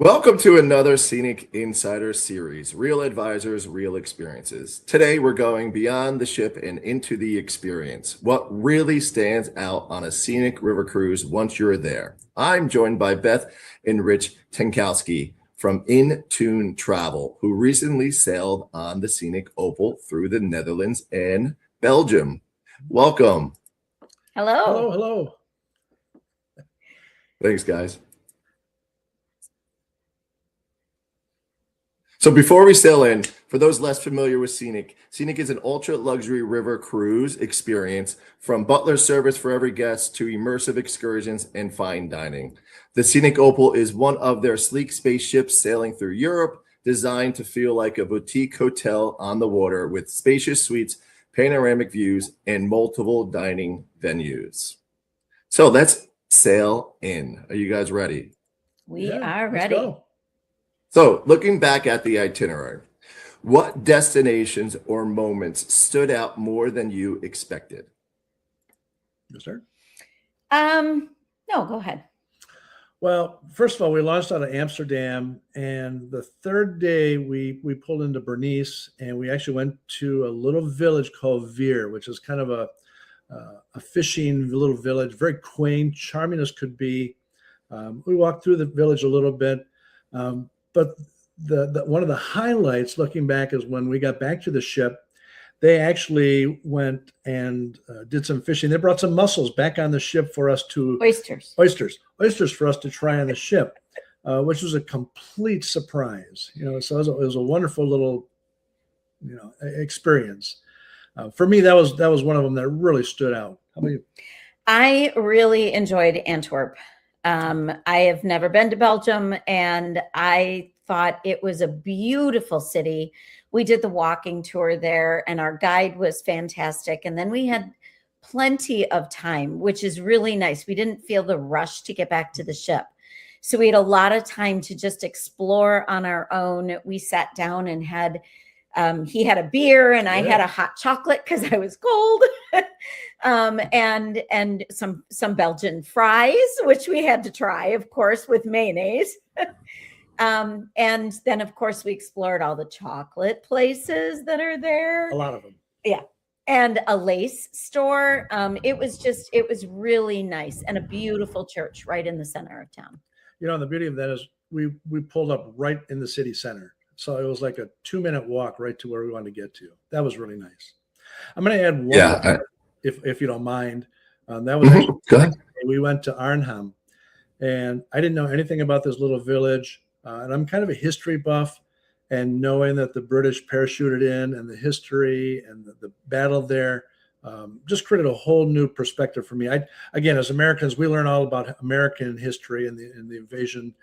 Welcome to another Scenic Insider series, Real Advisors, Real Experiences. Today, we're going beyond the ship and into the experience. What really stands out on a scenic river cruise once you're there? I'm joined by Beth and Rich Tengowski from In Tune Travel, who recently sailed on the Scenic Opal through the Netherlands and Belgium. Welcome. Hello. Hello, hello. Thanks, guys. So before we sail in, for those less familiar with Scenic, Scenic is an ultra luxury river cruise experience from butler service for every guest to immersive excursions and fine dining. The Scenic Opal is one of their sleek spaceships sailing through Europe, designed to feel like a boutique hotel on the water with spacious suites, panoramic views, and multiple dining venues. So let's sail in. Are you guys ready? We are ready. Let's go. So, looking back at the itinerary, what destinations or moments stood out more than you expected? Yes, sir. No, go ahead. Well, first of all, we launched out of Amsterdam, and the third day we pulled into Bernice, and we actually went to a little village called Veer, which is kind of a fishing little village, very quaint, charming as could be. We walked through the village a little bit. But the one of the highlights looking back is when we got back to the ship, they actually went and did some fishing. They brought some mussels back on the ship for us to Oysters for us to try on the ship, which was a complete surprise. So it was a wonderful little, experience. For me, that was one of them that really stood out. How about you? I really enjoyed Antwerp. I have never been to Belgium, and I thought it was a beautiful city. We did the walking tour there, and our guide was fantastic. And then we had plenty of time, which is really nice. We didn't feel the rush to get back to the ship. So we had a lot of time to just explore on our own. We sat down and had he had a beer and I had a hot chocolate because I was cold, and some Belgian fries, which we had to try, of course, with mayonnaise. And then, of course, we explored all the chocolate places that are there. A lot of them. Yeah. And a lace store. It was really nice, and a beautiful church right in the center of town. The beauty of that is we pulled up right in the city center. So it was like a 2-minute walk right to where we wanted to get to. That was really nice. I'm going to add one, if you don't mind. That was actually, we went to Arnhem, and I didn't know anything about this little village. And I'm kind of a history buff, and knowing that the British parachuted in and the history and the battle there just created a whole new perspective for me. Again, as Americans, we learn all about American history and the invasion.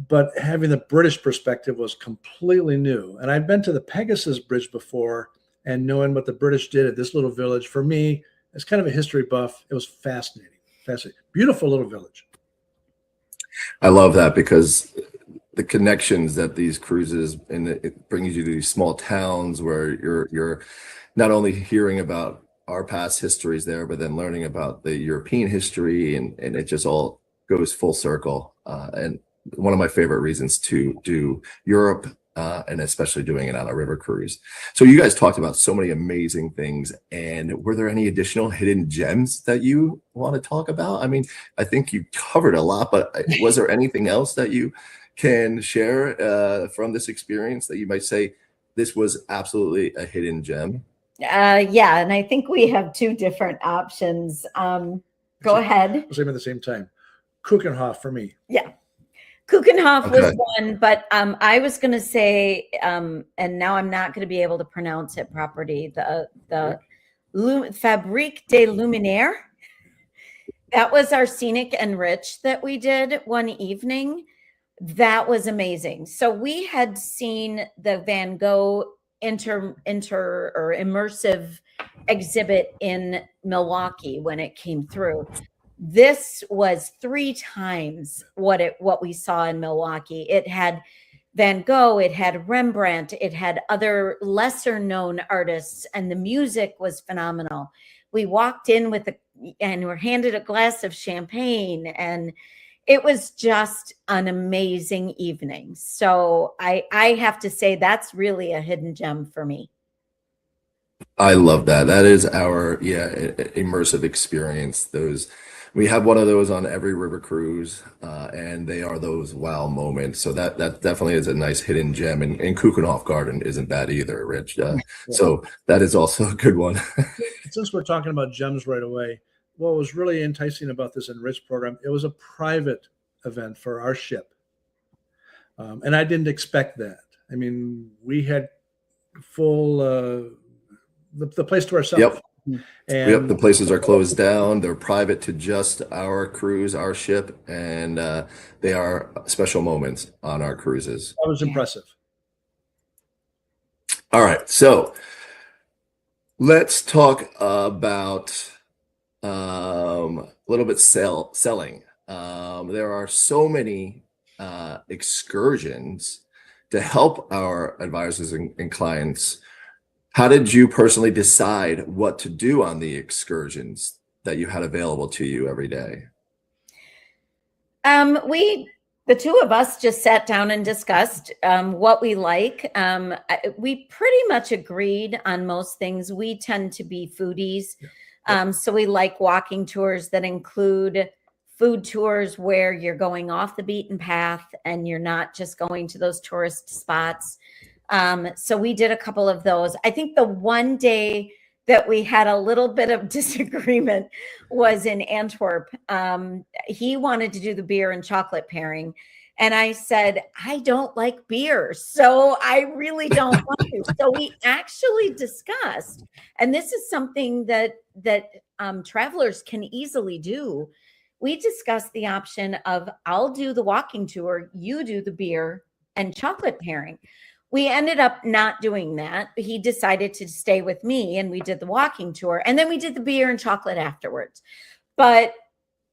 But having the British perspective was completely new. And I've been to the Pegasus Bridge before, and knowing what the British did at this little village, for me, as kind of a history buff, it was fascinating. Beautiful little village. I love that because the connections that these cruises, and it brings you to these small towns where you're not only hearing about our past histories there, but then learning about the European history, and it just all goes full circle. And one of my favorite reasons to do Europe, and especially doing it on a river cruise. So you guys talked about so many amazing things, and were there any additional hidden gems that you want to talk about? I mean, I think you covered a lot, but was there anything else that you can share from this experience that you might say this was absolutely a hidden gem? Yeah, and I think we have two different options. Go ahead. We'll say them at the same time. Kuchenhof for me. Yeah. Kuchenhof was one, but I was going to say, and now I'm not going to be able to pronounce it properly, the Fabrique des Luminaires. That was our Scenic and Rich that we did one evening. That was amazing. So we had seen the Van Gogh immersive exhibit in Milwaukee when it came through. This was 3 times what we saw in Milwaukee. It had Van Gogh, it had Rembrandt, it had other lesser known artists, and the music was phenomenal. We walked in and were handed a glass of champagne, and it was just an amazing evening. So I have to say that's really a hidden gem for me. I love that. That is our immersive experience. Those we have one of those on every river cruise, and they are those wow moments. So that definitely is a nice hidden gem. And Kukenhof Garden isn't bad either, Rich. So that is also a good one. Since we're talking about gems right away, what was really enticing about this Enrich program, it was a private event for our ship. And I didn't expect that. I mean, we had full, the place to ourselves. Yep. And The places are closed down. They're private to just our cruise, our ship, and they are special moments on our cruises. that was impressive. All right, so let's talk about a little bit selling. There are so many excursions to help our advisors and clients. How did you personally decide what to do on the excursions that you had available to you every day? The two of us just sat down and discussed what we like. We pretty much agreed on most things. We tend to be foodies. So we like walking tours that include food tours where you're going off the beaten path and you're not just going to those tourist spots. So we did a couple of those. I think the one day that we had a little bit of disagreement was in Antwerp. He wanted to do the beer and chocolate pairing. And I said, I don't like beer, so I really don't want to. So we actually discussed, and this is something that travelers can easily do. We discussed the option of I'll do the walking tour, you do the beer and chocolate pairing. We ended up not doing that. He decided to stay with me and we did the walking tour and then we did the beer and chocolate afterwards. But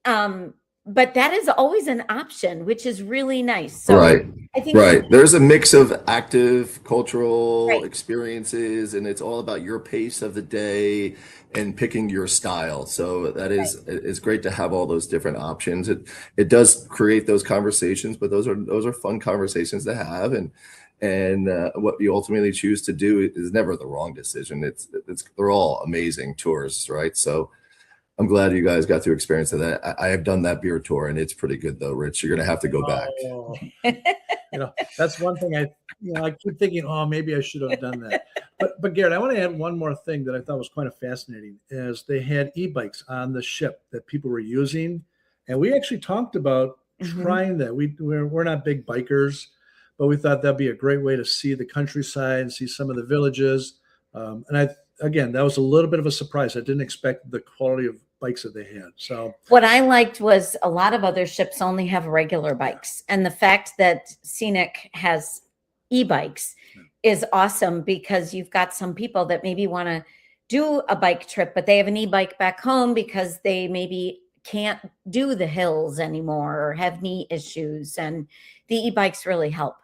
that is always an option, which is really nice. So Right. I think There's a mix of active cultural experiences, and it's all about your pace of the day and picking your style. So that is it's great to have all those different options. It does create those conversations, but those are fun conversations to have. And what you ultimately choose to do is never the wrong decision. They're all amazing tours, right? So I'm glad you guys got to experience that. I have done that beer tour, and it's pretty good, though, Rich. You're gonna have to go back. That's one thing I keep thinking, oh, maybe I should have done that. But Garrett, I want to add one more thing that I thought was kind of fascinating. Is they had e-bikes on the ship that people were using, and we actually talked about trying that. We're not big bikers, but we thought that'd be a great way to see the countryside and see some of the villages. And that was a little bit of a surprise. I didn't expect the quality of bikes that they had. So what I liked was a lot of other ships only have regular bikes, and the fact that Scenic has e-bikes is awesome because you've got some people that maybe want to do a bike trip, but they have an e-bike back home because they maybe can't do the hills anymore or have knee issues, and the e-bikes really help.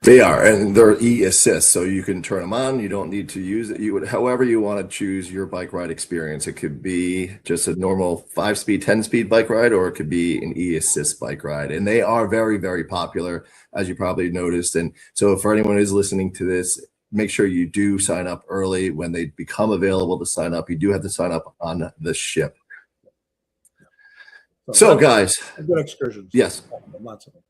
They are, and they're e-assist, so you can turn them on. You don't need to use it. You would, however you want to choose your bike ride experience. It could be just a normal 5-speed, 10-speed bike ride, or it could be an e-assist bike ride. And they are very, very popular, as you probably noticed. And so for anyone who's listening to this, make sure you do sign up early. When they become available to sign up, you do have to sign up on the ship. So guys, good excursions. Yes. Lots of them.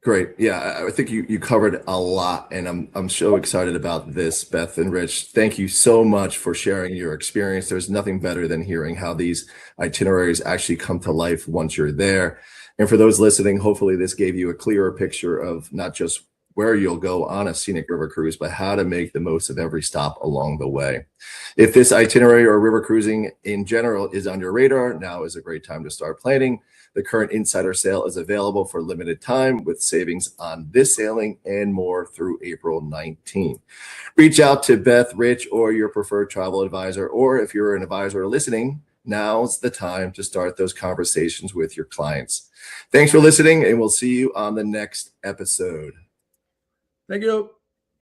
Great. Yeah, I think you covered a lot, and I'm so excited about this, Beth and Rich. Thank you so much for sharing your experience. There's nothing better than hearing how these itineraries actually come to life once you're there. And for those listening, hopefully this gave you a clearer picture of not just where you'll go on a scenic river cruise, but how to make the most of every stop along the way. If this itinerary or river cruising in general is on your radar, now is a great time to start planning. The current insider sale is available for limited time with savings on this sailing and more through April 19th. Reach out to Beth, Rich, or your preferred travel advisor, or if you're an advisor listening, now's the time to start those conversations with your clients. Thanks for listening, and we'll see you on the next episode. Thank you.